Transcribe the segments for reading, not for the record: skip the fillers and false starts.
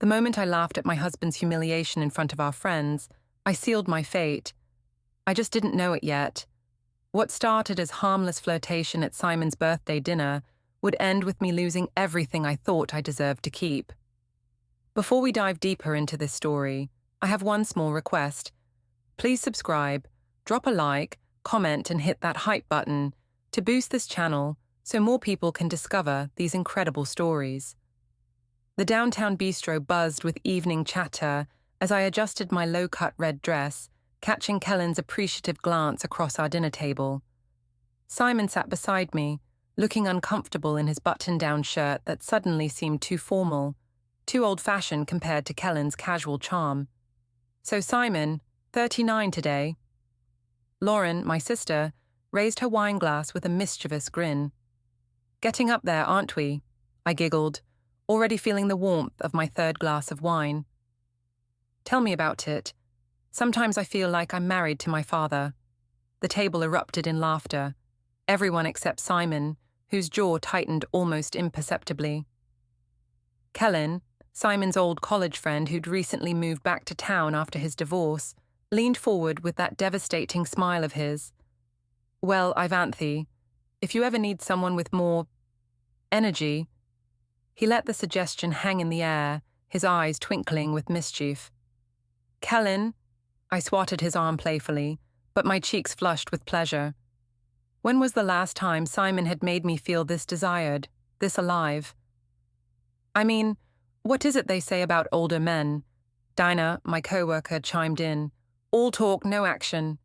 The moment I laughed at my husband's humiliation in front of our friends, I sealed my fate. I just didn't know it yet. What started as harmless flirtation at Simon's birthday dinner would end with me losing everything I thought I deserved to keep. Before we dive deeper into this story, I have one small request. Please subscribe, drop a like, comment, and hit that hype button to boost this channel so more people can discover these incredible stories. The downtown bistro buzzed with evening chatter as I adjusted my low-cut red dress, catching Kellen's appreciative glance across our dinner table. Simon sat beside me, looking uncomfortable in his button-down shirt that suddenly seemed too formal, too old-fashioned compared to Kellen's casual charm. So Simon, 39 today. Lauren, my sister, raised her wine glass with a mischievous grin. Getting up there, aren't we? I giggled, already feeling the warmth of my third glass of wine. Tell me about it. Sometimes I feel like I'm married to my father. The table erupted in laughter, everyone except Simon, whose jaw tightened almost imperceptibly. Kellen, Simon's old college friend who'd recently moved back to town after his divorce, leaned forward with that devastating smile of his. Well, Ivanthe, if you ever need someone with more energy. He let the suggestion hang in the air, his eyes twinkling with mischief. Kellen, I swatted his arm playfully, but my cheeks flushed with pleasure. When was the last time Simon had made me feel this desired, this alive? I mean, what is it they say about older men? Dinah, my co-worker, chimed in. All talk, no action.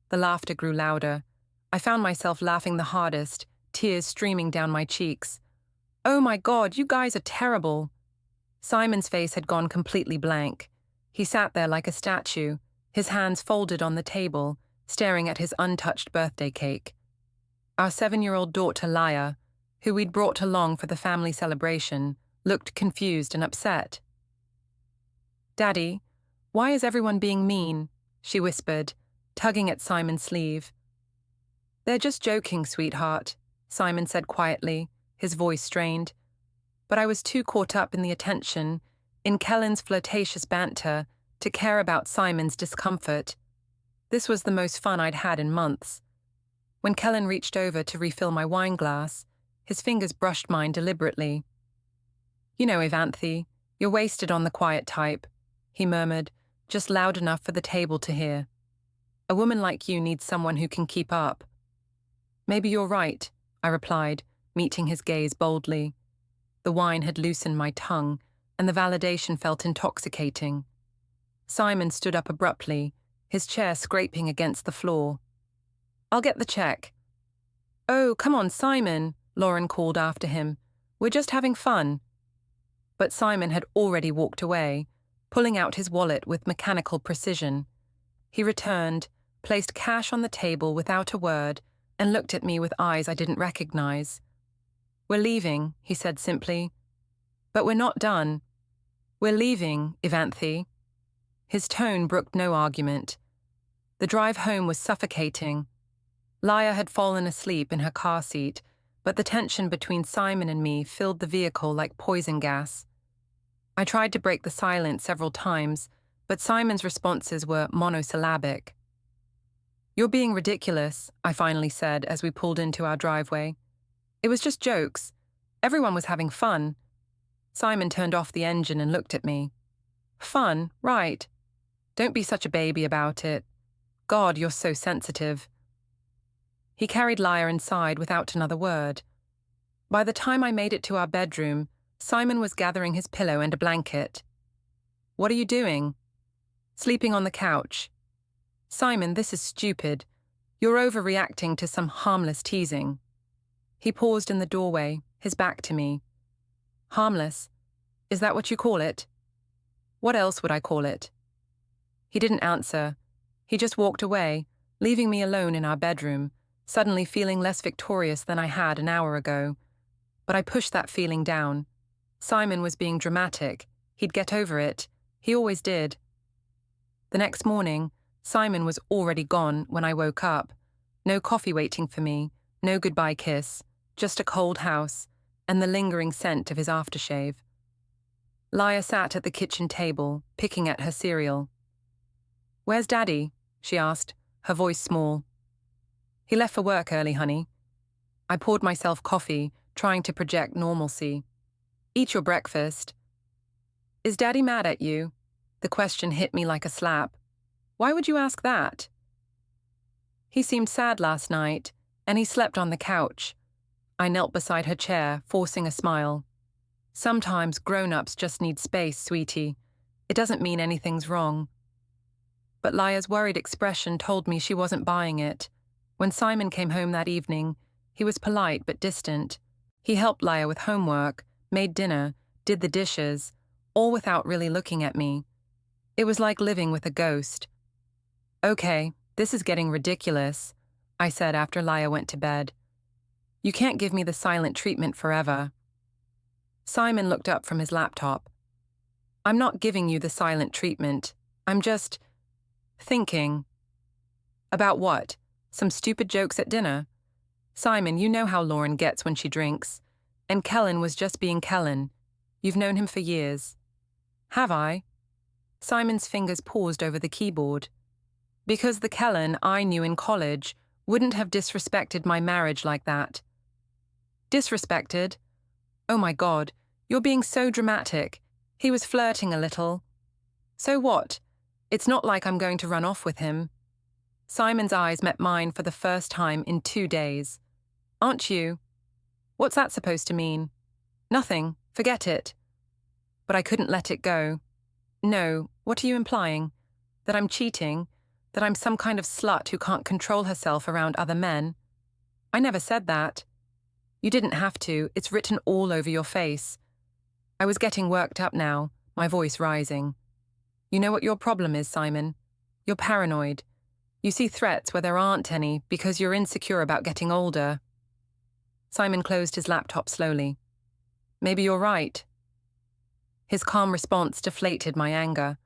The laughter grew louder. I found myself laughing the hardest, tears streaming down my cheeks. Oh my God, you guys are terrible. Simon's face had gone completely blank. He sat there like a statue, his hands folded on the table, staring at his untouched birthday cake. Our 7-year-old daughter, Laya, who we'd brought along for the family celebration, looked confused and upset. Daddy, why is everyone being mean? She whispered, tugging at Simon's sleeve. They're just joking, sweetheart, Simon said quietly, his voice strained. But I was too caught up in the attention, in Kellen's flirtatious banter, to care about Simon's discomfort. This was the most fun I'd had in months. When Kellen reached over to refill my wine glass, his fingers brushed mine deliberately. You know, Ivanthe, you're wasted on the quiet type, he murmured, just loud enough for the table to hear. A woman like you needs someone who can keep up. Maybe you're right, I replied, meeting his gaze boldly. The wine had loosened my tongue, and the validation felt intoxicating. Simon stood up abruptly, his chair scraping against the floor. I'll get the check. Oh, come on, Simon, Lauren called after him. We're just having fun. But Simon had already walked away, pulling out his wallet with mechanical precision. He returned, placed cash on the table without a word, and looked at me with eyes I didn't recognize. We're leaving, he said simply. But we're not done. We're leaving, Ivanthe. His tone brooked no argument. The drive home was suffocating. Laya had fallen asleep in her car seat, but the tension between Simon and me filled the vehicle like poison gas. I tried to break the silence several times, but Simon's responses were monosyllabic. You're being ridiculous, I finally said as we pulled into our driveway. It was just jokes. Everyone was having fun. Simon turned off the engine and looked at me. Fun, right. Don't be such a baby about it. God, you're so sensitive. He carried Laya inside without another word. By the time I made it to our bedroom, Simon was gathering his pillow and a blanket. What are you doing? Sleeping on the couch. Simon, this is stupid. You're overreacting to some harmless teasing. He paused in the doorway, his back to me. Harmless? Is that what you call it? What else would I call it? He didn't answer. He just walked away, leaving me alone in our bedroom, suddenly feeling less victorious than I had an hour ago. But I pushed that feeling down. Simon was being dramatic. He'd get over it. He always did. The next morning, Simon was already gone when I woke up. No coffee waiting for me, no goodbye kiss, just a cold house, and the lingering scent of his aftershave. Laya sat at the kitchen table, picking at her cereal. "Where's Daddy?" she asked, her voice small. "He left for work early, honey." I poured myself coffee, trying to project normalcy. "Eat your breakfast." "Is Daddy mad at you?" The question hit me like a slap. "Why would you ask that?" "He seemed sad last night, and he slept on the couch." I knelt beside her chair, forcing a smile. "Sometimes grown-ups just need space, sweetie. It doesn't mean anything's wrong." But Laya's worried expression told me she wasn't buying it. When Simon came home that evening, he was polite but distant. He helped Laya with homework, made dinner, did the dishes, all without really looking at me. It was like living with a ghost. "Okay, this is getting ridiculous," I said after Laya went to bed. "You can't give me the silent treatment forever." Simon looked up from his laptop. "I'm not giving you the silent treatment. I'm just thinking." "About what? Some stupid jokes at dinner?" "Simon, you know how Lauren gets when she drinks. And Kellen was just being Kellen. You've known him for years." "Have I?" Simon's fingers paused over the keyboard. "Because the Kellen I knew in college wouldn't have disrespected my marriage like that." "Disrespected? Oh my God, you're being so dramatic. He was flirting a little." "So what? It's not like I'm going to run off with him." Simon's eyes met mine for the first time in 2 days. "Aren't you?" "What's that supposed to mean?" "Nothing. Forget it." But I couldn't let it go. "No, what are you implying? That I'm cheating? That I'm some kind of slut who can't control herself around other men?" "I never said that." "You didn't have to. It's written all over your face." I was getting worked up now, my voice rising. "You know what your problem is, Simon? You're paranoid. You see threats where there aren't any because you're insecure about getting older." Simon closed his laptop slowly. "Maybe you're right." His calm response deflated my anger.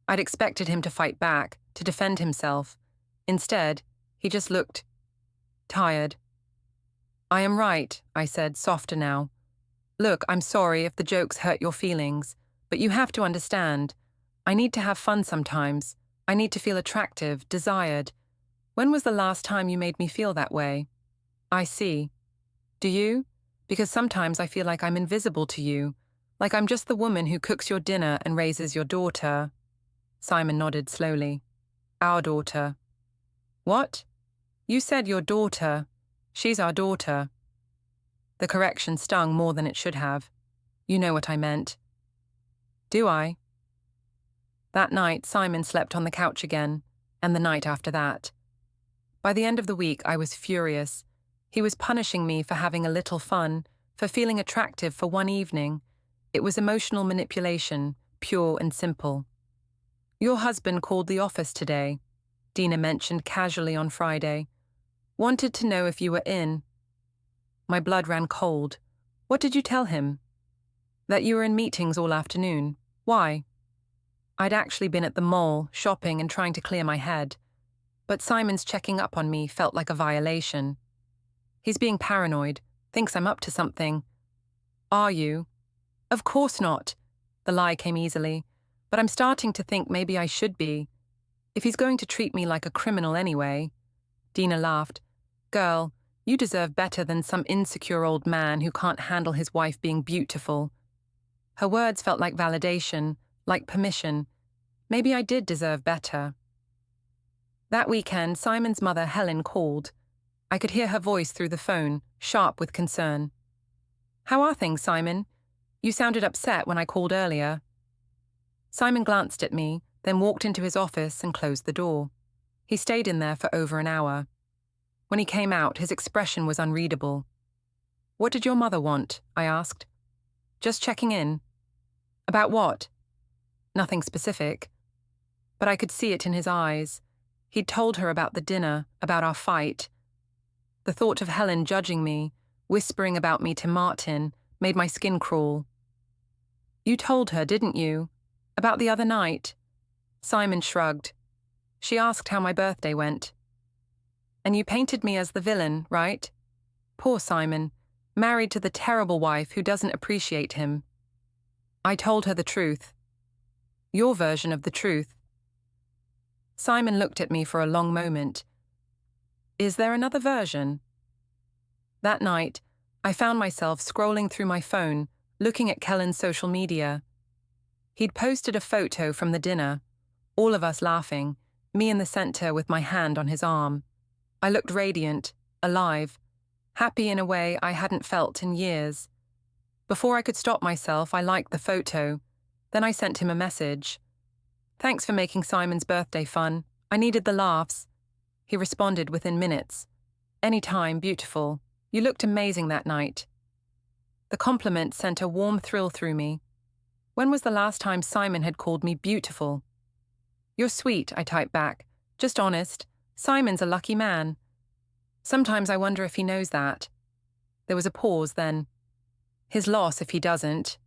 I'd expected him to fight back, to defend himself. Instead, he just looked tired. "I am right," I said, softer now. "Look, I'm sorry if the jokes hurt your feelings, but you have to understand. I need to have fun sometimes. I need to feel attractive, desired. When was the last time you made me feel that way?" "I see. Do you? Because sometimes I feel like I'm invisible to you, like I'm just the woman who cooks your dinner and raises your daughter." Simon nodded slowly. "Our daughter." "What?" "You said your daughter. She's our daughter." The correction stung more than it should have. "You know what I meant." "Do I?" That night, Simon slept on the couch again, and the night after that. By the end of the week, I was furious. He was punishing me for having a little fun, for feeling attractive for one evening. It was emotional manipulation, pure and simple. "Your husband called the office today," Dina mentioned casually on Friday. "Wanted to know if you were in." My blood ran cold. "What did you tell him?" "That you were in meetings all afternoon. Why?" I'd actually been at the mall, shopping and trying to clear my head. But Simon's checking up on me felt like a violation. He's being paranoid, thinks I'm up to something. "Are you?" "Of course not." The lie came easily. "But I'm starting to think maybe I should be. If he's going to treat me like a criminal anyway." Dina laughed. "Girl, you deserve better than some insecure old man who can't handle his wife being beautiful." Her words felt like validation, like permission. Maybe I did deserve better. That weekend, Simon's mother, Helen, called. I could hear her voice through the phone, sharp with concern. "How are things, Simon? You sounded upset when I called earlier." Simon glanced at me, then walked into his office and closed the door. He stayed in there for over an hour. When he came out, his expression was unreadable. "What did your mother want?" I asked. "Just checking in." "About what?" "Nothing specific." But I could see it in his eyes. He'd told her about the dinner, about our fight. The thought of Helen judging me, whispering about me to Martin, made my skin crawl. "You told her, didn't you? About the other night?" Simon shrugged. "She asked how my birthday went." "And you painted me as the villain, right? Poor Simon, married to the terrible wife who doesn't appreciate him." I told her the truth. Your version of the truth. Simon looked at me for a long moment. Is there another version? That night, I found myself scrolling through my phone, looking at Kellen's social media. He'd posted a photo from the dinner, all of us laughing, me in the center with my hand on his arm. I looked radiant, alive, happy in a way I hadn't felt in years. Before I could stop myself, I liked the photo. Then I sent him a message. Thanks for making Simon's birthday fun. I needed the laughs. He responded within minutes. Anytime, beautiful. You looked amazing that night. The compliment sent a warm thrill through me. When was the last time Simon had called me beautiful? You're sweet, I typed back. Just honest. Simon's a lucky man. Sometimes I wonder if he knows that. There was a pause then. His loss if he doesn't.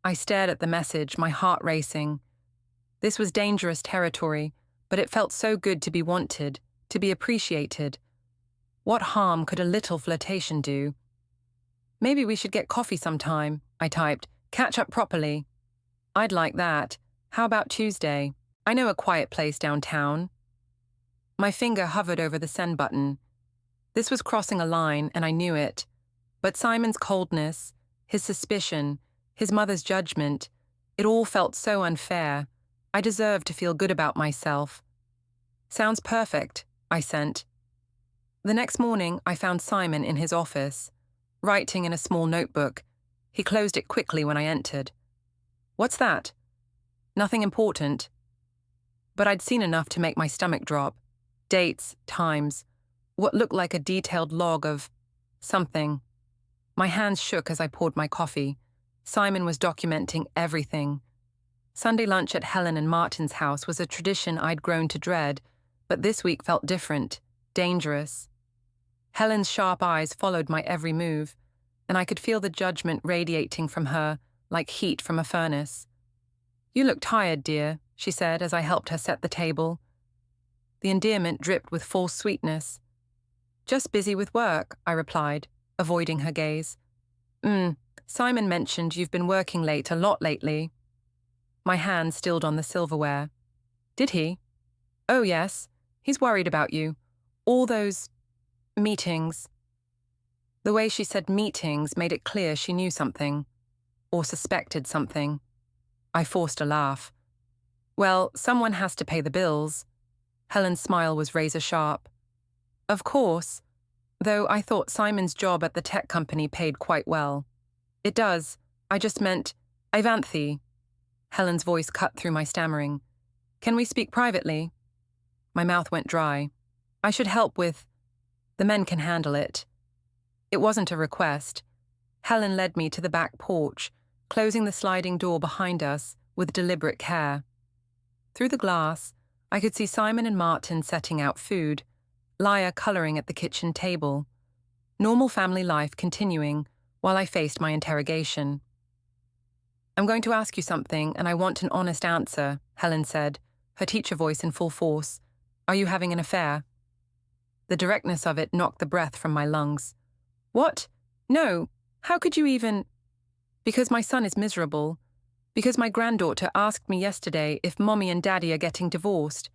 I stared at the message, my heart racing. This was dangerous territory, but it felt so good to be wanted, to be appreciated. What harm could a little flirtation do? Maybe we should get coffee sometime, I typed. Catch up properly. I'd like that. How about Tuesday? I know a quiet place downtown. My finger hovered over the send button. This was crossing a line, and I knew it. But Simon's coldness, his suspicion, his mother's judgment, it all felt so unfair. I deserved to feel good about myself. Sounds perfect, I sent. The next morning, I found Simon in his office, writing in a small notebook. He closed it quickly when I entered. What's that? Nothing important. But I'd seen enough to make my stomach drop. Dates, times, what looked like a detailed log of something. My hands shook as I poured my coffee. Simon was documenting everything. Sunday lunch at Helen and Martin's house was a tradition I'd grown to dread, but this week felt different, dangerous. Helen's sharp eyes followed my every move, and I could feel the judgment radiating from her like heat from a furnace. You look tired, dear, she said as I helped her set the table. The endearment dripped with false sweetness. Just busy with work, I replied, avoiding her gaze. Simon mentioned you've been working late a lot lately. My hand stilled on the silverware. Did he? Oh, yes. He's worried about you. All those meetings. The way she said meetings made it clear she knew something, or suspected something. I forced a laugh. Well, someone has to pay the bills. Helen's smile was razor-sharp. Of course, though I thought Simon's job at the tech company paid quite well. It does. I just meant, Ivanthe. Helen's voice cut through my stammering. Can we speak privately? My mouth went dry. I should help with... The men can handle it. It wasn't a request. Helen led me to the back porch, closing the sliding door behind us with deliberate care. Through the glass, I could see Simon and Martin setting out food, Laia colouring at the kitchen table. Normal family life continuing while I faced my interrogation. I'm going to ask you something, and I want an honest answer, Helen said, her teacher voice in full force. Are you having an affair? The directness of it knocked the breath from my lungs. What? No. How could you even... Because my son is miserable. Because my granddaughter asked me yesterday if Mommy and Daddy are getting divorced.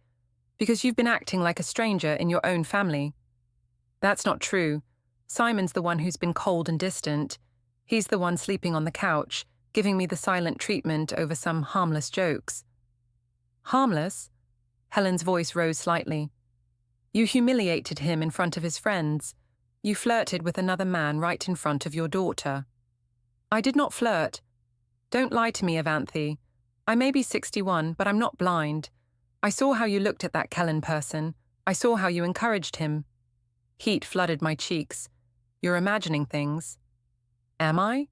Because you've been acting like a stranger in your own family. That's not true. Simon's the one who's been cold and distant. He's the one sleeping on the couch, giving me the silent treatment over some harmless jokes. Harmless? Helen's voice rose slightly. You humiliated him in front of his friends. You flirted with another man right in front of your daughter. I did not flirt. Don't lie to me, Ivanthe. I may be 61, but I'm not blind. I saw how you looked at that Kellen person. I saw how you encouraged him. Heat flooded my cheeks. You're imagining things. Am I?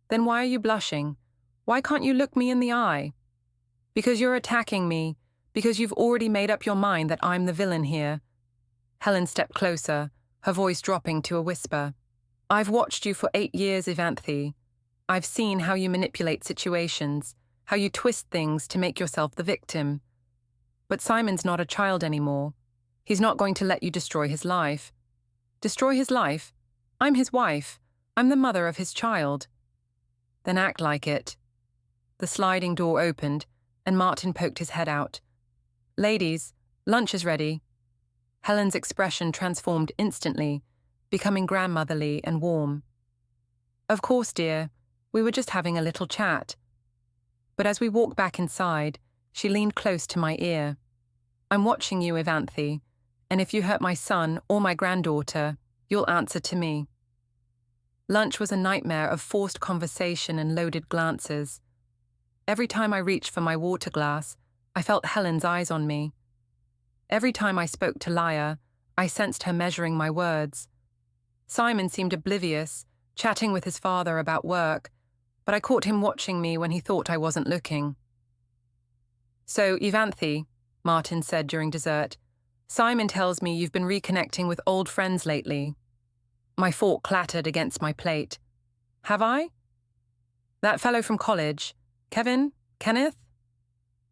Then why are you blushing? Why can't you look me in the eye? Because you're attacking me. Because you've already made up your mind that I'm the villain here. Helen stepped closer, her voice dropping to a whisper. I've watched you for 8 years, Ivanthe. I've seen how you manipulate situations, how you twist things to make yourself the victim. But Simon's not a child anymore. He's not going to let you destroy his life. Destroy his life? I'm his wife. I'm the mother of his child. Then act like it. the sliding door opened, and Martin poked his head out. "Ladies, lunch is ready." Helen's expression transformed instantly, becoming grandmotherly and warm. "Of course, dear. We were just having a little chat." But as we walked back inside, she leaned close to my ear. "I'm watching you, Ivanthi, and if you hurt my son or my granddaughter, you'll answer to me." Lunch was a nightmare of forced conversation and loaded glances. Every time I reached for my water glass, I felt Helen's eyes on me. Every time I spoke to Laya, I sensed her measuring my words. Simon seemed oblivious, chatting with his father about work, but I caught him watching me when he thought I wasn't looking. "So, Ivanthi," Martin said during dessert, "Simon tells me you've been reconnecting with old friends lately." My fork clattered against my plate. "Have I?" "That fellow from college. Kevin? Kenneth?"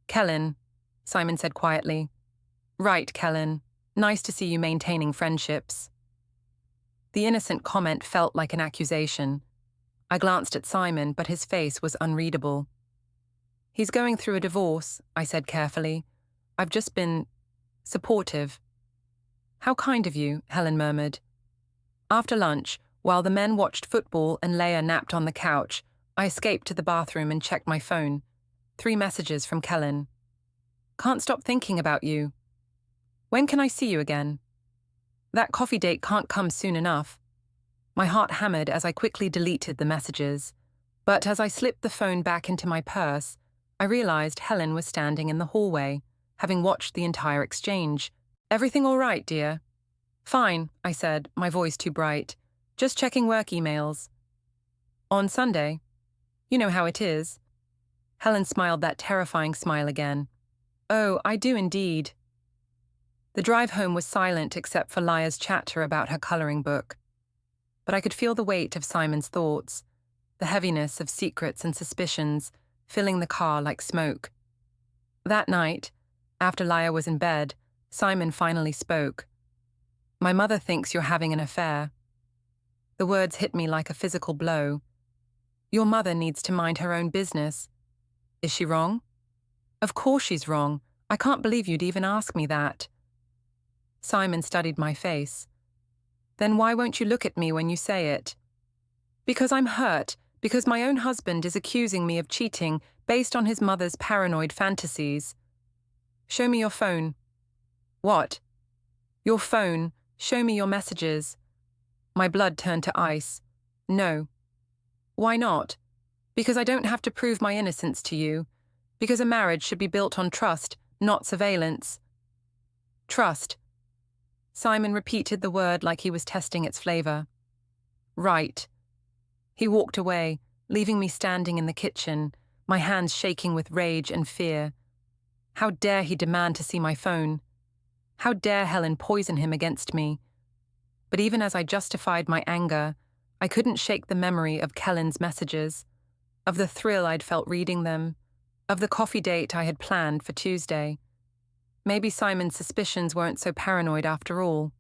"Kellen," Simon said quietly. "Right, Kellen. Nice to see you maintaining friendships." The innocent comment felt like an accusation. I glanced at Simon, but his face was unreadable. "He's going through a divorce," I said carefully. "I've just been supportive." "How kind of you," Helen murmured. After lunch, while the men watched football and Leia napped on the couch, I escaped to the bathroom and checked my phone. 3 messages from Kellen. "Can't stop thinking about you. When can I see you again? That coffee date can't come soon enough." My heart hammered as I quickly deleted the messages. But as I slipped the phone back into my purse, I realized Helen was standing in the hallway, having watched the entire exchange. "Everything all right, dear?" "Fine," I said, my voice too bright. "Just checking work emails." "On Sunday? You know how it is." Helen smiled that terrifying smile again. "Oh, I do indeed." The drive home was silent except for Laya's chatter about her coloring book. But I could feel the weight of Simon's thoughts, the heaviness of secrets and suspicions, filling the car like smoke. That night, after Laya was in bed, Simon finally spoke. "My mother thinks you're having an affair." The words hit me like a physical blow. "Your mother needs to mind her own business." "Is she wrong?" "Of course she's wrong. I can't believe you'd even ask me that." Simon studied my face. "Then why won't you look at me when you say it?" "Because I'm hurt, because my own husband is accusing me of cheating based on his mother's paranoid fantasies." "Show me your phone." "What?" "Your phone. Show me your messages." My blood turned to ice. "No." "Why not?" "Because I don't have to prove my innocence to you. Because a marriage should be built on trust, not surveillance." "Trust." Simon repeated the word like he was testing its flavor. "Right." He walked away, leaving me standing in the kitchen, my hands shaking with rage and fear. How dare he demand to see my phone? How dare Helen poison him against me? But even as I justified my anger, I couldn't shake the memory of Kellen's messages, of the thrill I'd felt reading them, of the coffee date I had planned for Tuesday. Maybe Simon's suspicions weren't so paranoid after all.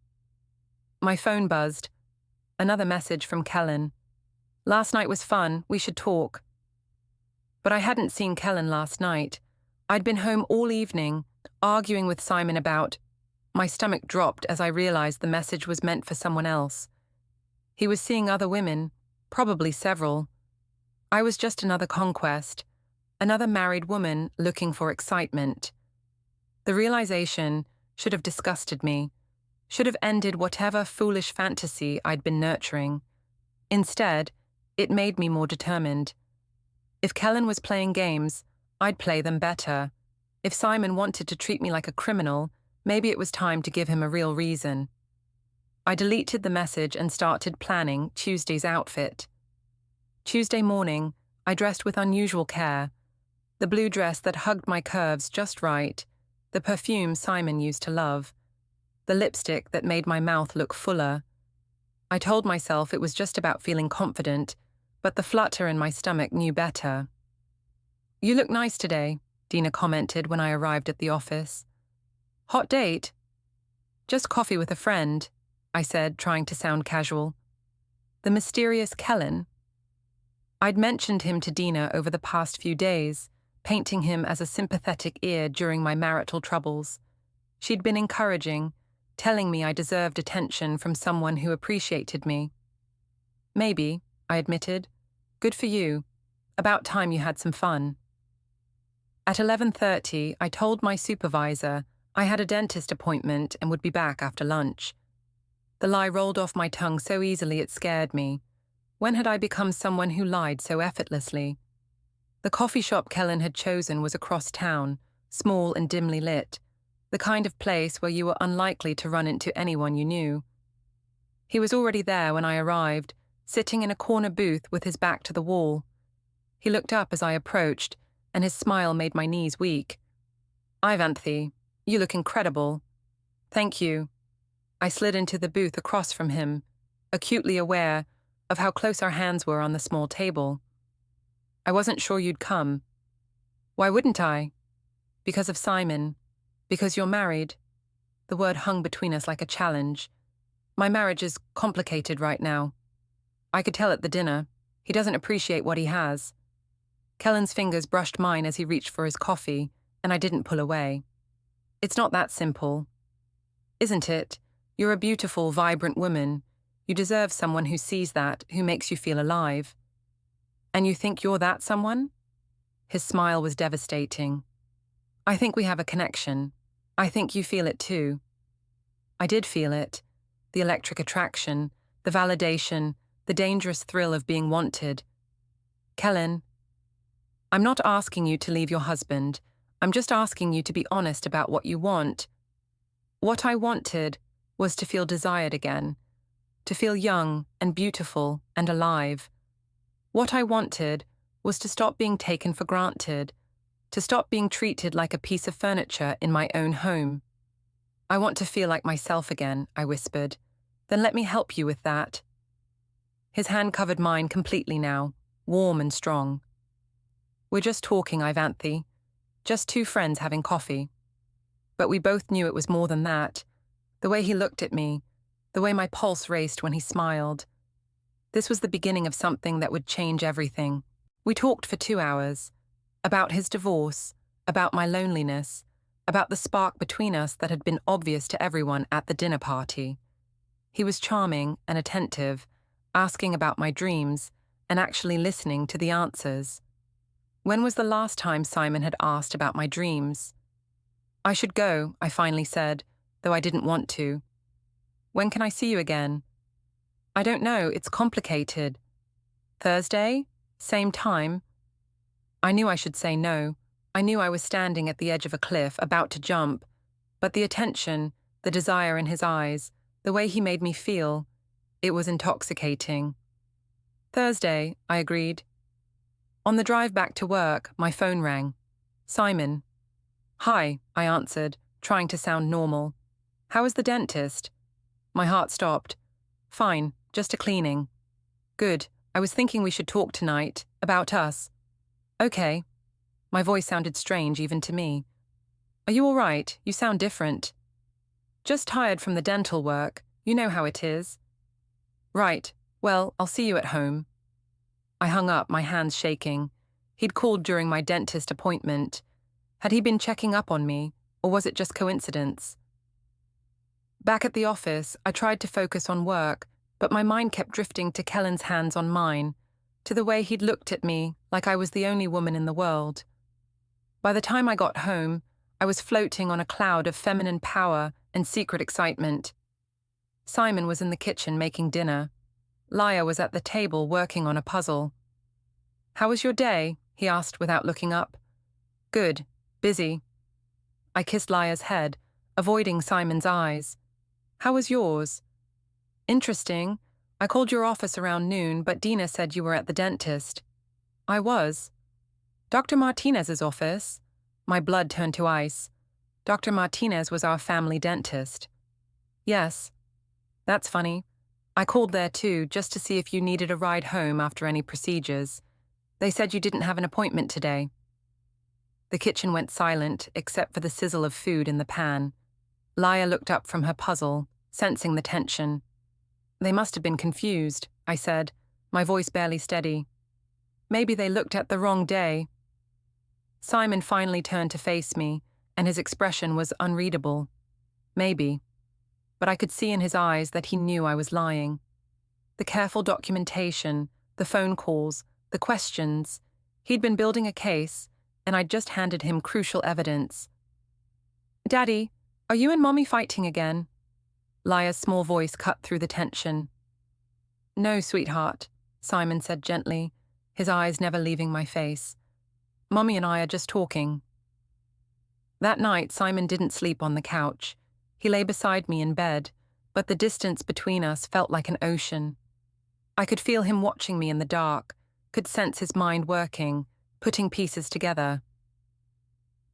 My phone buzzed. Another message from Kellen. "Last night was fun, we should talk." But I hadn't seen Kellen last night. I'd been home all evening, arguing with Simon about... My stomach dropped as I realized the message was meant for someone else. He was seeing other women, probably several. I was just another conquest, another married woman looking for excitement. The realization should have disgusted me, should have ended whatever foolish fantasy I'd been nurturing. Instead, it made me more determined. If Kellen was playing games, I'd play them better. If Simon wanted to treat me like a criminal, maybe it was time to give him a real reason. I deleted the message and started planning Tuesday's outfit. Tuesday morning, I dressed with unusual care. The blue dress that hugged my curves just right, the perfume Simon used to love, the lipstick that made my mouth look fuller. I told myself it was just about feeling confident, but the flutter in my stomach knew better. "You look nice today," Dina commented when I arrived at the office. "Hot date?" "Just coffee with a friend," I said, trying to sound casual. "The mysterious Kellen?" I'd mentioned him to Dina over the past few days, painting him as a sympathetic ear during my marital troubles. She'd been encouraging, telling me I deserved attention from someone who appreciated me. Maybe, I admitted. Good for you. About time you had some fun. At 11:30, I told my supervisor I had a dentist appointment and would be back after lunch. The lie rolled off my tongue so easily it scared me. When had I become someone who lied so effortlessly? The coffee shop Kellen had chosen was across town, small and dimly lit, the kind of place where you were unlikely to run into anyone you knew. He was already there when I arrived, sitting in a corner booth with his back to the wall. He looked up as I approached, and his smile made my knees weak. "Ivanthi, you look incredible." "Thank you." I slid into the booth across from him, acutely aware of how close our hands were on the small table. "I wasn't sure you'd come." "Why wouldn't I?" "Because of Simon. Because you're married." The word hung between us like a challenge. "My marriage is complicated right now. I could tell at the dinner. He doesn't appreciate what he has." Kellen's fingers brushed mine as he reached for his coffee, and I didn't pull away. "It's not that simple." "Isn't it? You're a beautiful, vibrant woman. You deserve someone who sees that, who makes you feel alive." "And you think you're that someone?" His smile was devastating. "I think we have a connection. I think you feel it too." I did feel it. The electric attraction, the validation, the dangerous thrill of being wanted. "Kellen, I'm not asking you to leave your husband. I'm just asking you to be honest about what you want." What I wanted was to feel desired again, to feel young and beautiful and alive. What I wanted was to stop being taken for granted, to stop being treated like a piece of furniture in my own home. "I want to feel like myself again," I whispered. "Then let me help you with that." His hand covered mine completely now, warm and strong. "We're just talking, Ivanthi. Just two friends having coffee." But we both knew it was more than that. The way he looked at me, the way my pulse raced when he smiled. This was the beginning of something that would change everything. We talked for 2 hours. About his divorce, about my loneliness, about the spark between us that had been obvious to everyone at the dinner party. He was charming and attentive, asking about my dreams, and actually listening to the answers. When was the last time Simon had asked about my dreams? "I should go," I finally said, though I didn't want to. "When can I see you again?" "I don't know, it's complicated." "Thursday? Same time?" I knew I should say no. I knew I was standing at the edge of a cliff, about to jump. But the attention, the desire in his eyes, the way he made me feel, it was intoxicating. "Thursday," I agreed. On the drive back to work, my phone rang. "Simon." "Hi," I answered, trying to sound normal. "How is the dentist?" My heart stopped. "Fine, just a cleaning." "Good. I was thinking we should talk tonight, about us." "Okay." My voice sounded strange even to me. "Are you all right? You sound different." "Just tired from the dental work. You know how it is." "Right. Well, I'll see you at home." I hung up, my hands shaking. He'd called during my dentist appointment. Had he been checking up on me, or was it just coincidence? Back at the office, I tried to focus on work, but my mind kept drifting to Kellen's hands on mine, to the way he'd looked at me like I was the only woman in the world. By the time I got home, I was floating on a cloud of feminine power and secret excitement. Simon was in the kitchen making dinner. Laya was at the table working on a puzzle. "How was your day?" he asked without looking up. "Good. Busy." I kissed Laya's head, avoiding Simon's eyes. "How was yours?" "Interesting. I called your office around noon, but Dina said you were at the dentist." "I was." "Dr. Martinez's office?" My blood turned to ice. Dr. Martinez was our family dentist. "Yes." "That's funny. I called there too, just to see if you needed a ride home after any procedures. They said you didn't have an appointment today." The kitchen went silent, except for the sizzle of food in the pan. Laya looked up from her puzzle, sensing the tension. "They must have been confused," I said, my voice barely steady. Maybe they looked at the wrong day. Simon finally turned to face me, and his expression was unreadable. Maybe. But I could see in his eyes that he knew I was lying. The careful documentation, the phone calls, the questions. He'd been building a case, and I'd just handed him crucial evidence. "Daddy, are you and Mommy fighting again?" Laya's small voice cut through the tension. "No, sweetheart," Simon said gently, his eyes never leaving my face. "Mommy and I are just talking." That night, Simon didn't sleep on the couch. He lay beside me in bed, but the distance between us felt like an ocean. I could feel him watching me in the dark, could sense his mind working, putting pieces together.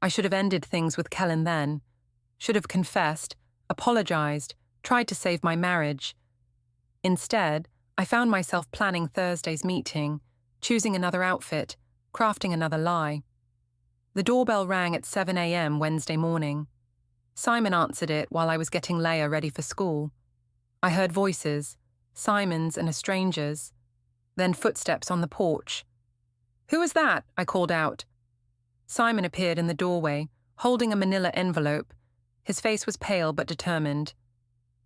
I should have ended things with Kellen then, should have confessed, apologized, tried to save my marriage. Instead, I found myself planning Thursday's meeting, choosing another outfit, crafting another lie. The doorbell rang at 7 a.m. Wednesday morning. Simon answered it while I was getting Leia ready for school. I heard voices, Simon's and a stranger's, then footsteps on the porch. "Who is that?" I called out. Simon appeared in the doorway, holding a manila envelope. His face was pale but determined.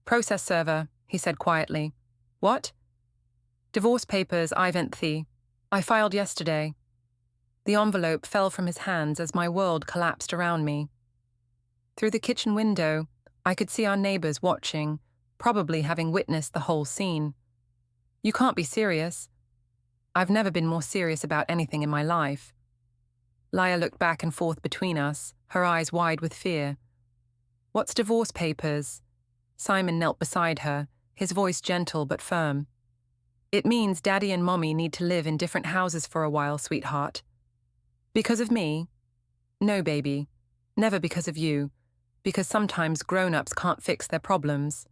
"Process server," he said quietly. "What?" "Divorce papers, Iventhi. I filed yesterday." The envelope fell from his hands as my world collapsed around me. Through the kitchen window, I could see our neighbors watching, probably having witnessed the whole scene. "You can't be serious." "I've never been more serious about anything in my life." Leia looked back and forth between us, her eyes wide with fear. "What's divorce papers?" Simon knelt beside her, his voice gentle but firm. "It means Daddy and Mommy need to live in different houses for a while, sweetheart." "Because of me?" "No, baby. Never because of you. Because sometimes grown-ups can't fix their problems."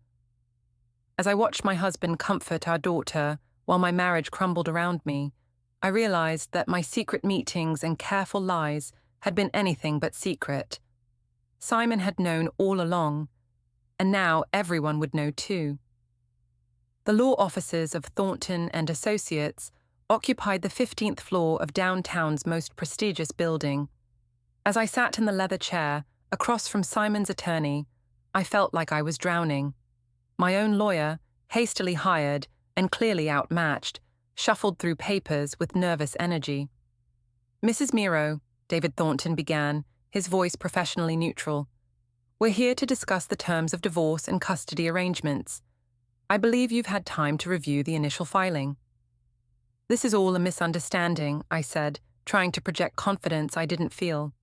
As I watched my husband comfort our daughter while my marriage crumbled around me, I realized that my secret meetings and careful lies had been anything but secret. Simon had known all along, and now everyone would know too. The law offices of Thornton and Associates occupied the 15th floor of downtown's most prestigious building. As I sat in the leather chair, across from Simon's attorney, I felt like I was drowning. My own lawyer, hastily hired and clearly outmatched, shuffled through papers with nervous energy. "Mrs. Miro," David Thornton began, his voice professionally neutral, "we're here to discuss the terms of divorce and custody arrangements. I believe you've had time to review the initial filing." "This is all a misunderstanding," I said, trying to project confidence I didn't feel.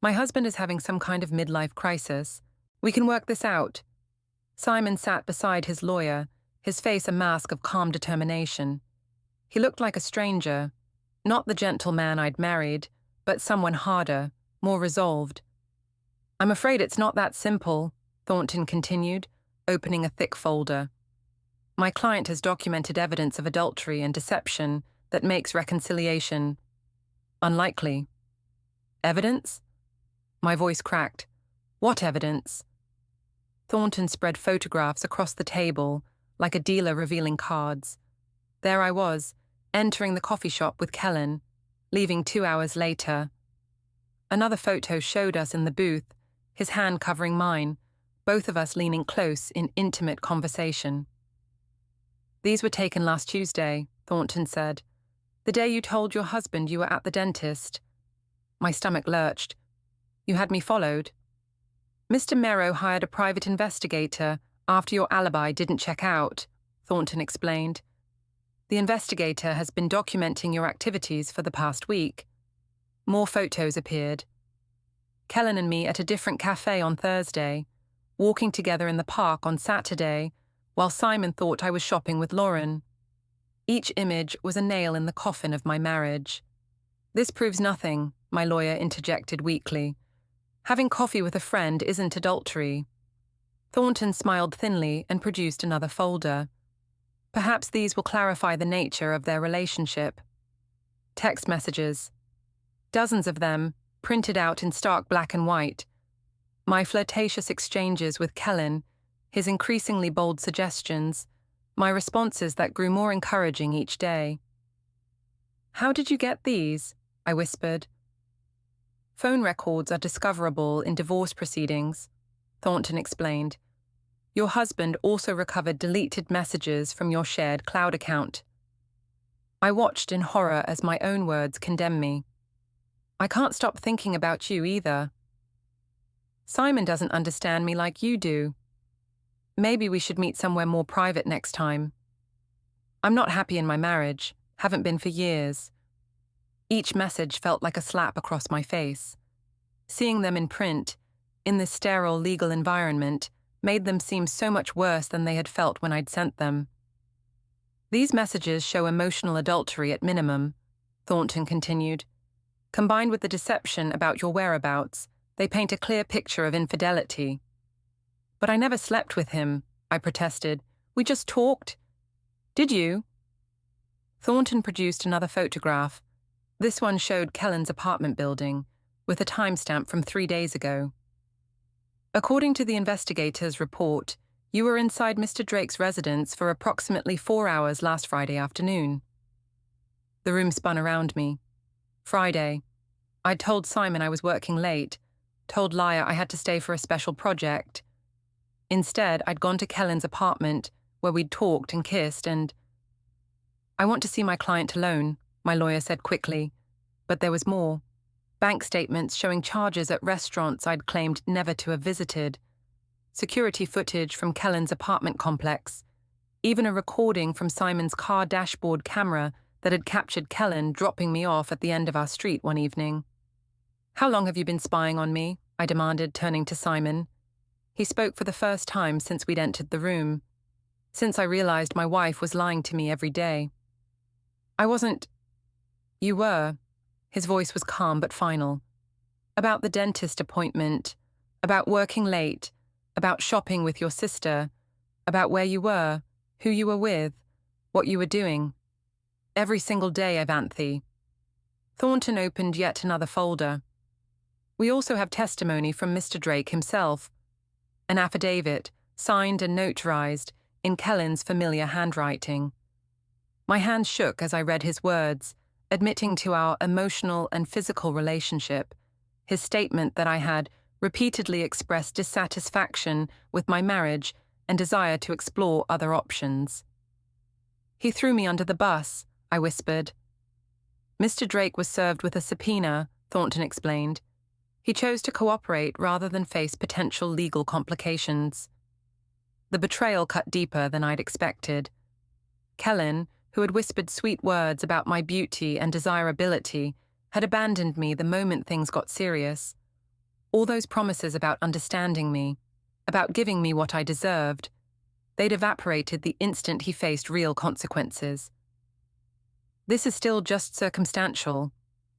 "My husband is having some kind of midlife crisis. We can work this out." Simon sat beside his lawyer, his face a mask of calm determination. He looked like a stranger, not the gentle man I'd married, but someone harder, more resolved. "I'm afraid it's not that simple," Thornton continued, opening a thick folder. "My client has documented evidence of adultery and deception that makes reconciliation unlikely." "Evidence?" My voice cracked. "What evidence?" Thornton spread photographs across the table, like a dealer revealing cards. There I was, entering the coffee shop with Kellen, leaving 2 hours later. Another photo showed us in the booth, his hand covering mine, both of us leaning close in intimate conversation. "These were taken last Tuesday," Thornton said. "The day you told your husband you were at the dentist." My stomach lurched. "You had me followed?" "Mr. Merrow hired a private investigator after your alibi didn't check out," Thornton explained. "The investigator has been documenting your activities for the past week." More photos appeared. Kellen and me at a different cafe on Thursday, walking together in the park on Saturday, while Simon thought I was shopping with Lauren. Each image was a nail in the coffin of my marriage. "This proves nothing," my lawyer interjected weakly. "Having coffee with a friend isn't adultery." Thornton smiled thinly and produced another folder. "Perhaps these will clarify the nature of their relationship." Text messages. Dozens of them, printed out in stark black and white. My flirtatious exchanges with Kellen, his increasingly bold suggestions, my responses that grew more encouraging each day. How did you get these? I whispered. Phone records are discoverable in divorce proceedings, Thornton explained. Your husband also recovered deleted messages from your shared cloud account. I watched in horror as my own words condemn me. I can't stop thinking about you either. Simon doesn't understand me like you do. Maybe we should meet somewhere more private next time. I'm not happy in my marriage, haven't been for years. Each message felt like a slap across my face. Seeing them in print, in this sterile legal environment, made them seem so much worse than they had felt when I'd sent them. These messages show emotional adultery at minimum, Thornton continued. Combined with the deception about your whereabouts, they paint a clear picture of infidelity. But I never slept with him, I protested. We just talked. Did you? Thornton produced another photograph. This one showed Kellen's apartment building, with a timestamp from 3 days ago. According to the investigator's report, you were inside Mr. Drake's residence for approximately 4 hours last Friday afternoon. The room spun around me. Friday. I'd told Simon I was working late, told Liar I had to stay for a special project. Instead, I'd gone to Kellen's apartment, where we'd talked and kissed, and... I want to see my client alone, my lawyer said quickly. But there was more. Bank statements showing charges at restaurants I'd claimed never to have visited. Security footage from Kellen's apartment complex. Even a recording from Simon's car dashboard camera that had captured Kellen dropping me off at the end of our street one evening. How long have you been spying on me? I demanded, turning to Simon. He spoke for the first time since we'd entered the room. Since I realized my wife was lying to me every day. I wasn't... You were. His voice was calm but final. About the dentist appointment, about working late, about shopping with your sister, about where you were, who you were with, what you were doing. Every single day, Avanthy. Thornton opened yet another folder. We also have testimony from Mr. Drake himself. An affidavit, signed and notarized, in Kellen's familiar handwriting. My hand shook as I read his words, admitting to our emotional and physical relationship, his statement that I had repeatedly expressed dissatisfaction with my marriage and desire to explore other options. He threw me under the bus, I whispered. Mr. Drake was served with a subpoena, Thornton explained. He chose to cooperate rather than face potential legal complications. The betrayal cut deeper than I'd expected. Kellen, who had whispered sweet words about my beauty and desirability, had abandoned me the moment things got serious. All those promises about understanding me, about giving me what I deserved, they'd evaporated the instant he faced real consequences. This is still just circumstantial,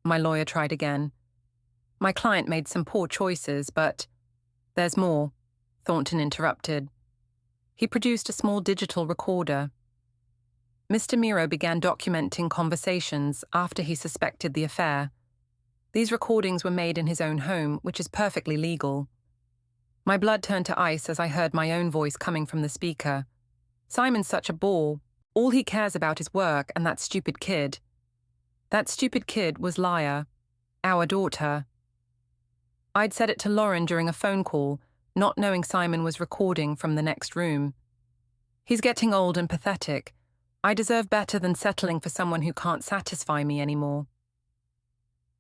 my lawyer tried again. My client made some poor choices, but... There's more, Thornton interrupted. He produced a small digital recorder. Mr. Miro began documenting conversations after he suspected the affair. These recordings were made in his own home, which is perfectly legal. My blood turned to ice as I heard my own voice coming from the speaker. Simon's such a bore. All he cares about is work and that stupid kid. That stupid kid was Liar, our daughter. I'd said it to Lauren during a phone call, not knowing Simon was recording from the next room. He's getting old and pathetic. I deserve better than settling for someone who can't satisfy me anymore.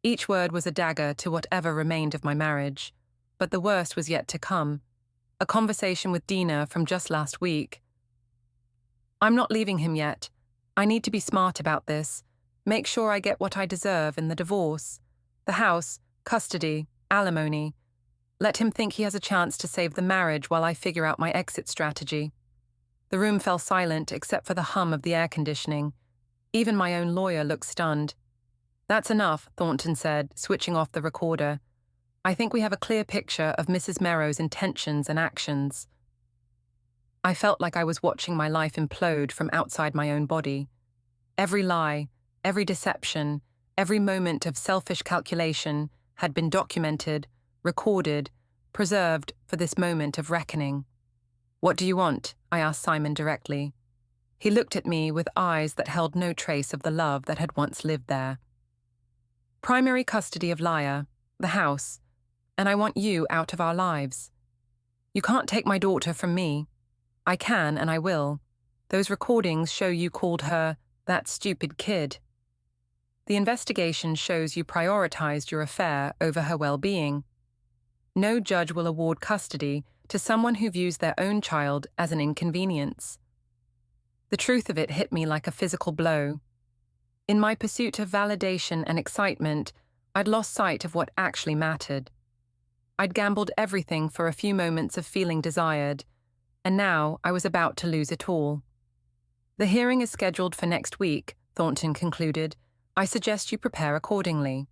Each word was a dagger to whatever remained of my marriage, but the worst was yet to come. A conversation with Dina from just last week. I'm not leaving him yet. I need to be smart about this. Make sure I get what I deserve in the divorce. The house, custody, alimony. Let him think he has a chance to save the marriage while I figure out my exit strategy. The room fell silent except for the hum of the air conditioning. Even my own lawyer looked stunned. That's enough, Thornton said, switching off the recorder. I think we have a clear picture of Mrs. Merrow's intentions and actions. I felt like I was watching my life implode from outside my own body. Every lie, every deception, every moment of selfish calculation had been documented, recorded, preserved for this moment of reckoning. What do you want? I asked Simon directly. He looked at me with eyes that held no trace of the love that had once lived there. Primary custody of Laya, the house, and I want you out of our lives. You can't take my daughter from me. I can and I will. Those recordings show you called her that stupid kid. The investigation shows you prioritized your affair over her well-being. No judge will award custody to someone who views their own child as an inconvenience. The truth of it hit me like a physical blow. In my pursuit of validation and excitement, I'd lost sight of what actually mattered. I'd gambled everything for a few moments of feeling desired, and now I was about to lose it all. The hearing is scheduled for next week, Thornton concluded. I suggest you prepare accordingly.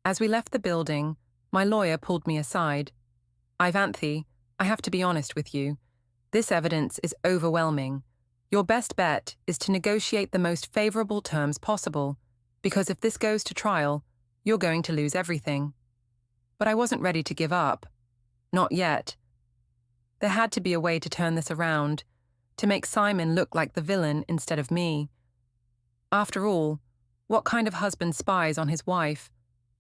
As we left the building, my lawyer pulled me aside. Ivanthi, I have to be honest with you. This evidence is overwhelming. Your best bet is to negotiate the most favorable terms possible, because if this goes to trial, you're going to lose everything. But I wasn't ready to give up. Not yet. There had to be a way to turn this around, to make Simon look like the villain instead of me. After all, what kind of husband spies on his wife?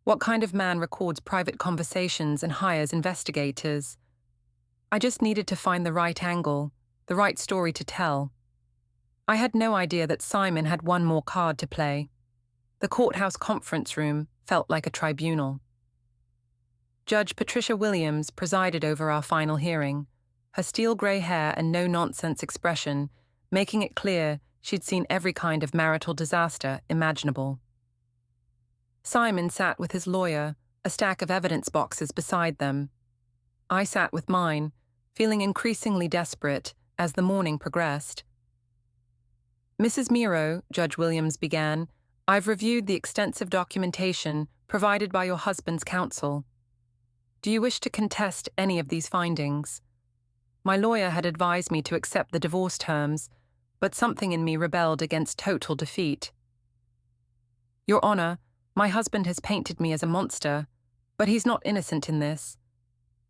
What kind of man records private conversations and hires investigators? I just needed to find the right angle, the right story to tell. I had no idea that Simon had one more card to play. The courthouse conference room felt like a tribunal. Judge Patricia Williams presided over our final hearing, her steel-grey hair and no-nonsense expression making it clear she'd seen every kind of marital disaster imaginable. Simon sat with his lawyer, a stack of evidence boxes beside them. I sat with mine, feeling increasingly desperate as the morning progressed. Mrs. Miro, Judge Williams began, I've reviewed the extensive documentation provided by your husband's counsel. Do you wish to contest any of these findings? My lawyer had advised me to accept the divorce terms, but something in me rebelled against total defeat. Your Honor, my husband has painted me as a monster, but he's not innocent in this.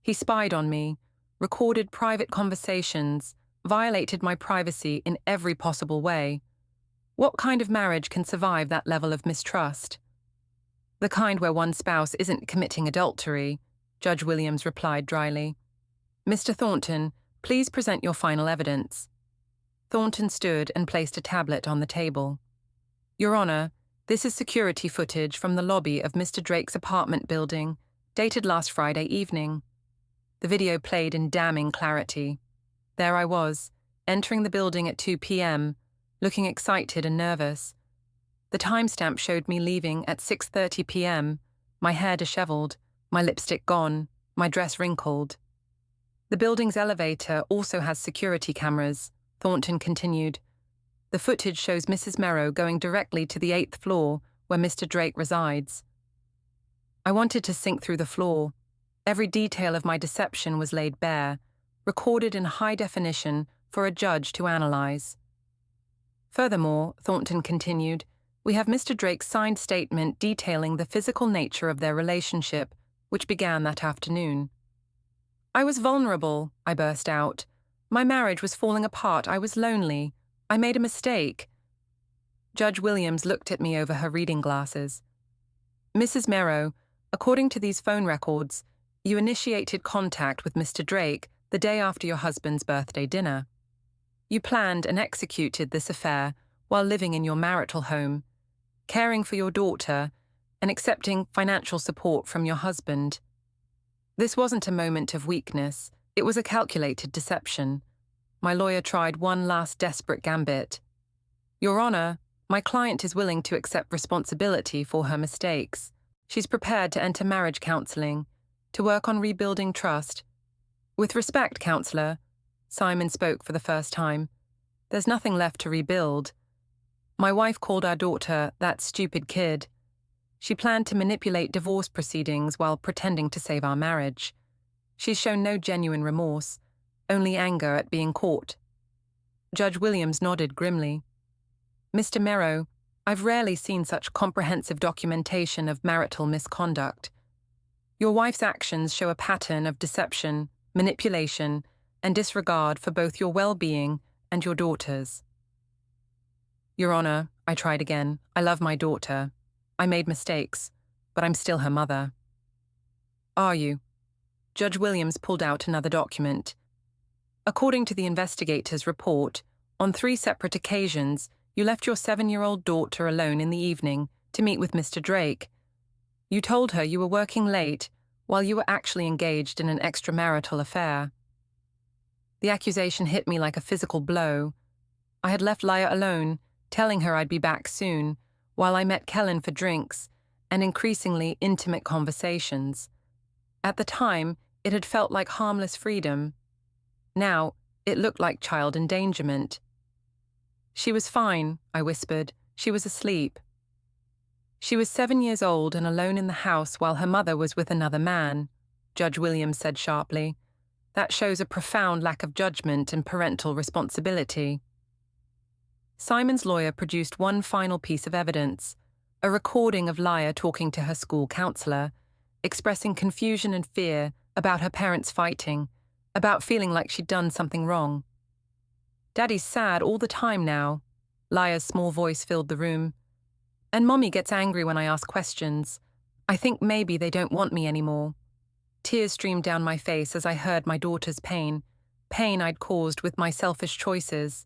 He spied on me, recorded private conversations, violated my privacy in every possible way. What kind of marriage can survive that level of mistrust? The kind where one spouse isn't committing adultery, Judge Williams replied dryly. Mr. Thornton, please present your final evidence. Thornton stood and placed a tablet on the table. Your Honor, this is security footage from the lobby of Mr. Drake's apartment building, dated last Friday evening. The video played in damning clarity. There I was, entering the building at 2 p.m., looking excited and nervous. The timestamp showed me leaving at 6:30 p.m., my hair disheveled, my lipstick gone, my dress wrinkled. The building's elevator also has security cameras, Thornton continued. The footage shows Mrs. Merrow going directly to the 8th floor where Mr. Drake resides. I wanted to sink through the floor. Every detail of my deception was laid bare, recorded in high definition for a judge to analyze. Furthermore, Thornton continued, we have Mr. Drake's signed statement detailing the physical nature of their relationship, which began that afternoon. I was vulnerable, I burst out. My marriage was falling apart. I was lonely. I made a mistake. Judge Williams looked at me over her reading glasses. Mrs. Merrow, according to these phone records, you initiated contact with Mr. Drake the day after your husband's birthday dinner. You planned and executed this affair while living in your marital home, caring for your daughter, and accepting financial support from your husband. This wasn't a moment of weakness, it was a calculated deception. My lawyer tried one last desperate gambit. Your Honor, my client is willing to accept responsibility for her mistakes. She's prepared to enter marriage counseling, to work on rebuilding trust. With respect, counselor, Simon spoke for the first time. There's nothing left to rebuild. My wife called our daughter that stupid kid. She planned to manipulate divorce proceedings while pretending to save our marriage. She's shown no genuine remorse, only anger at being caught. Judge Williams nodded grimly. Mr. Merrow, I've rarely seen such comprehensive documentation of marital misconduct. Your wife's actions show a pattern of deception, manipulation, and disregard for both your well-being and your daughters. Your Honor, I tried again. I love my daughter. I made mistakes, but I'm still her mother. Are you? Judge Williams pulled out another document. According to the investigator's report, on 3 separate occasions, you left your 7-year-old daughter alone in the evening to meet with Mr. Drake. You told her you were working late while you were actually engaged in an extramarital affair. The accusation hit me like a physical blow. I had left Laya alone, telling her I'd be back soon, while I met Kellen for drinks and increasingly intimate conversations. At the time, it had felt like harmless freedom. Now, it looked like child endangerment. She was fine, I whispered. She was asleep. She was 7 years old and alone in the house while her mother was with another man, Judge Williams said sharply. That shows a profound lack of judgment and parental responsibility. Simon's lawyer produced one final piece of evidence, a recording of Laya talking to her school counselor, expressing confusion and fear about her parents fighting, about feeling like she'd done something wrong. Daddy's sad all the time now. Laya's small voice filled the room. And Mommy gets angry when I ask questions. I think maybe they don't want me anymore. Tears streamed down my face as I heard my daughter's pain I'd caused with my selfish choices.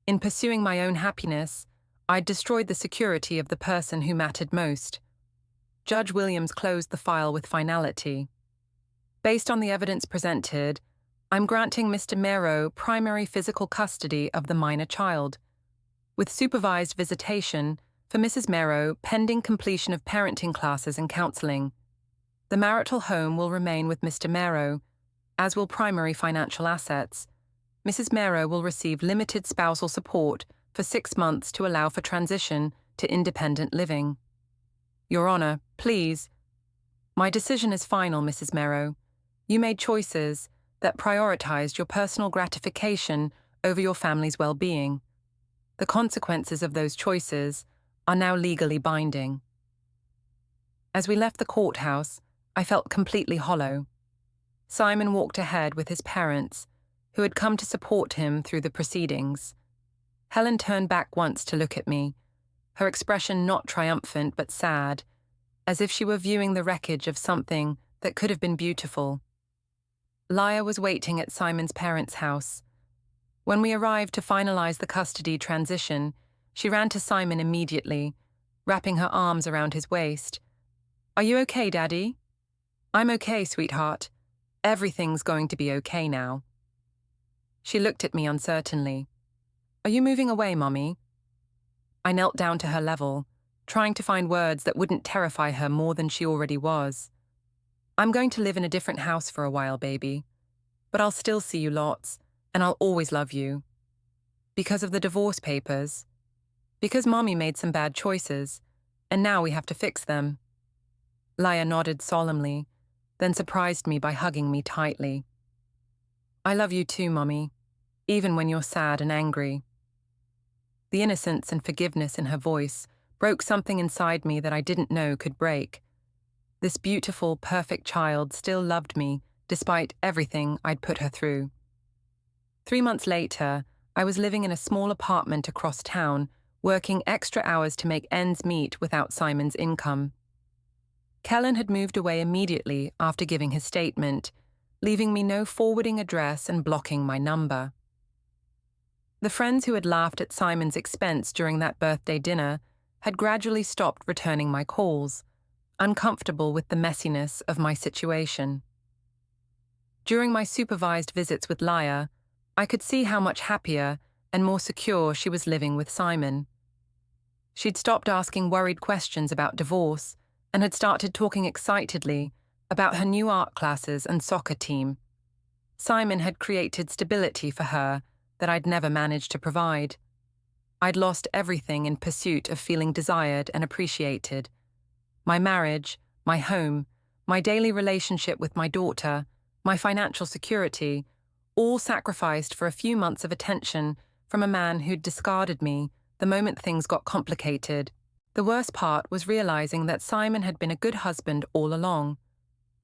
In pursuing my own happiness, I'd destroyed the security of the person who mattered most. Judge Williams closed the file with finality. Based on the evidence presented, I'm granting Mr. Mero primary physical custody of the minor child, with supervised visitation for Mrs. Mero pending completion of parenting classes and counseling. The marital home will remain with Mr. Mero, as will primary financial assets. Mrs. Mero will receive limited spousal support for 6 months to allow for transition to independent living. Your Honor, please. My decision is final, Mrs. Mero. You made choices that prioritized your personal gratification over your family's well-being. The consequences of those choices are now legally binding. As we left the courthouse, I felt completely hollow. Simon walked ahead with his parents, who had come to support him through the proceedings. Helen turned back once to look at me, her expression not triumphant but sad, as if she were viewing the wreckage of something that could have been beautiful. Laya was waiting at Simon's parents' house. When we arrived to finalize the custody transition, she ran to Simon immediately, wrapping her arms around his waist. Are you okay, Daddy? I'm okay, sweetheart. Everything's going to be okay now. She looked at me uncertainly. Are you moving away, Mommy? I knelt down to her level, trying to find words that wouldn't terrify her more than she already was. I'm going to live in a different house for a while, baby. But I'll still see you lots, and I'll always love you. Because of the divorce papers. Because Mommy made some bad choices, and now we have to fix them. Laya nodded solemnly, then surprised me by hugging me tightly. I love you too, Mommy, even when you're sad and angry. The innocence and forgiveness in her voice broke something inside me that I didn't know could break. This beautiful, perfect child still loved me, despite everything I'd put her through. 3 months later, I was living in a small apartment across town, working extra hours to make ends meet without Simon's income. Kellen had moved away immediately after giving his statement, leaving me no forwarding address and blocking my number. The friends who had laughed at Simon's expense during that birthday dinner had gradually stopped returning my calls, uncomfortable with the messiness of my situation. During my supervised visits with Laya, I could see how much happier and more secure she was living with Simon. She'd stopped asking worried questions about divorce and had started talking excitedly about her new art classes and soccer team. Simon had created stability for her that I'd never managed to provide. I'd lost everything in pursuit of feeling desired and appreciated. My marriage, my home, my daily relationship with my daughter, my financial security, all sacrificed for a few months of attention from a man who'd discarded me the moment things got complicated. The worst part was realizing that Simon had been a good husband all along.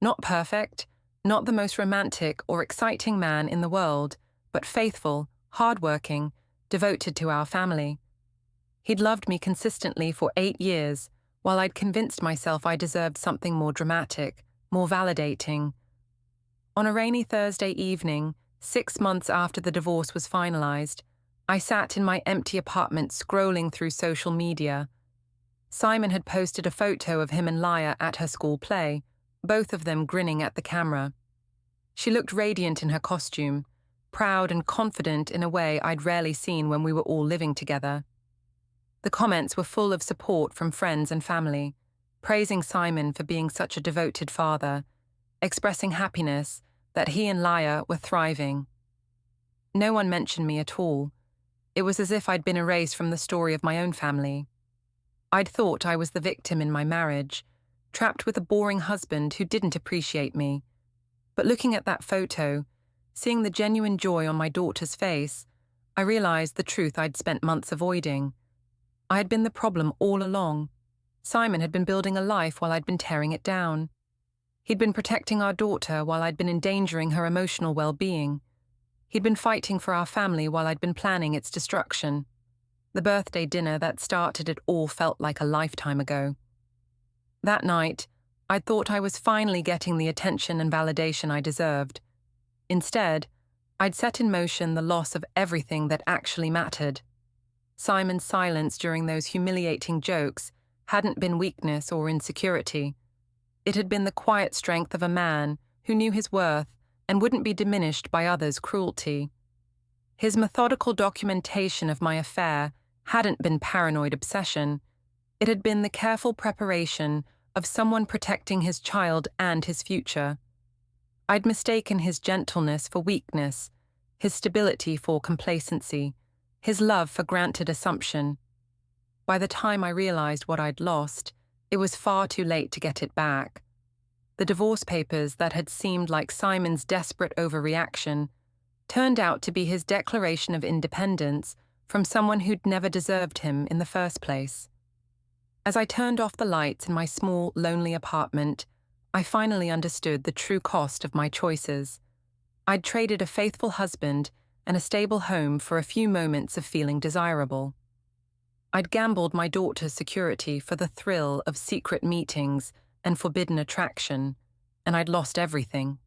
Not perfect, not the most romantic or exciting man in the world, but faithful, hardworking, devoted to our family. He'd loved me consistently for 8 years, while I'd convinced myself I deserved something more dramatic, more validating. On a rainy Thursday evening, 6 months after the divorce was finalized, I sat in my empty apartment scrolling through social media. Simon had posted a photo of him and Laya at her school play, both of them grinning at the camera. She looked radiant in her costume, proud and confident in a way I'd rarely seen when we were all living together. The comments were full of support from friends and family, praising Simon for being such a devoted father, expressing happiness that he and Laya were thriving. No one mentioned me at all. It was as if I'd been erased from the story of my own family. I'd thought I was the victim in my marriage, trapped with a boring husband who didn't appreciate me. But looking at that photo, seeing the genuine joy on my daughter's face, I realized the truth I'd spent months avoiding. I had been the problem all along. Simon had been building a life while I'd been tearing it down. He'd been protecting our daughter while I'd been endangering her emotional well-being. He'd been fighting for our family while I'd been planning its destruction. The birthday dinner that started it all felt like a lifetime ago. That night, I thought I was finally getting the attention and validation I deserved. Instead, I'd set in motion the loss of everything that actually mattered. Simon's silence during those humiliating jokes hadn't been weakness or insecurity. It had been the quiet strength of a man who knew his worth and wouldn't be diminished by others' cruelty. His methodical documentation of my affair hadn't been paranoid obsession. It had been the careful preparation of someone protecting his child and his future. I'd mistaken his gentleness for weakness, his stability for complacency, his love for granted assumption. By the time I realized what I'd lost, it was far too late to get it back. The divorce papers that had seemed like Simon's desperate overreaction turned out to be his declaration of independence from someone who'd never deserved him in the first place. As I turned off the lights in my small, lonely apartment, I finally understood the true cost of my choices. I'd traded a faithful husband and a stable home for a few moments of feeling desirable. I'd gambled my daughter's security for the thrill of secret meetings and forbidden attraction, and I'd lost everything.